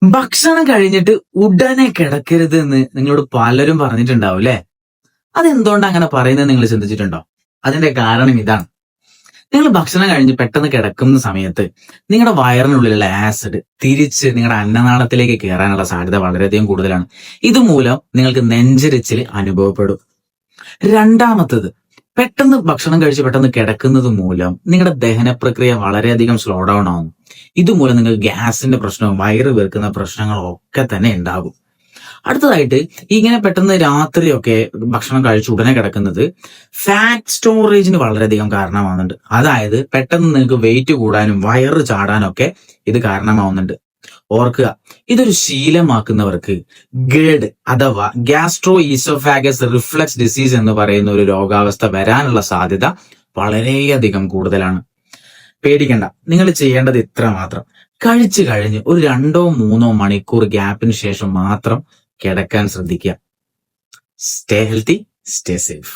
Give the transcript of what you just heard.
ഭക്ഷണം കഴിഞ്ഞിട്ട് ഉടനെ കിടക്കരുത് എന്ന് നിങ്ങളോട് പലരും പറഞ്ഞിട്ടുണ്ടാവും അല്ലെ? അതെന്തുകൊണ്ട് അങ്ങനെ പറയുന്നത് നിങ്ങൾ ചിന്തിച്ചിട്ടുണ്ടോ? അതിന്റെ കാരണം ഇതാണ്. നിങ്ങൾ ഭക്ഷണം കഴിഞ്ഞ് പെട്ടെന്ന് കിടക്കുന്ന സമയത്ത് നിങ്ങളുടെ വയറിനുള്ളിലുള്ള ആസിഡ് തിരിച്ച് നിങ്ങളുടെ അന്നനാളത്തിലേക്ക് കയറാനുള്ള സാധ്യത വളരെയധികം കൂടുതലാണ്. ഇതുമൂലം നിങ്ങൾക്ക് നെഞ്ചരിച്ചിൽ അനുഭവപ്പെടും. രണ്ടാമത്തത്, പെട്ടെന്ന് ഭക്ഷണം കഴിച്ച് പെട്ടെന്ന് കിടക്കുന്നത് മൂലം നിങ്ങളുടെ ദഹന പ്രക്രിയ വളരെയധികം സ്ലോ ഡൗൺ ആവും. ഇതുമൂലം നിങ്ങൾക്ക് ഗ്യാസിന്റെ പ്രശ്നവും വയറ് വീർക്കുന്ന പ്രശ്നങ്ങളും ഒക്കെ തന്നെ ഉണ്ടാകും. അടുത്തതായിട്ട്, ഇങ്ങനെ പെട്ടെന്ന് രാത്രിയൊക്കെ ഭക്ഷണം കഴിച്ച് ഉടനെ കിടക്കുന്നത് ഫാറ്റ് സ്റ്റോറേജിന് വളരെയധികം കാരണമാവുന്നുണ്ട്. അതായത് പെട്ടെന്ന് നിങ്ങൾക്ക് വെയിറ്റ് കൂടാനും വയറ് ചാടാനും ഒക്കെ ഇത് കാരണമാവുന്നുണ്ട്. ഓർക്കുക, ഇതൊരു ശീലമാക്കുന്നവർക്ക് ഗേഡ് അഥവാ ഗ്യാസ്ട്രോ ഈസോഫാഗസ് റിഫ്ലക്സ് ഡിസീസ് എന്ന് പറയുന്ന ഒരു രോഗാവസ്ഥ വരാനുള്ള സാധ്യത വളരെയധികം കൂടുതലാണ്. പേടിക്കണ്ട, നിങ്ങൾ ചെയ്യേണ്ടത് ഇത്ര മാത്രം: കഴിച്ചു കഴിഞ്ഞ് ഒരു 2-3 മണിക്കൂർ ഗ്യാപ്പിന് ശേഷം മാത്രം കിടക്കാൻ ശ്രദ്ധിക്കുക. Stay healthy, stay safe.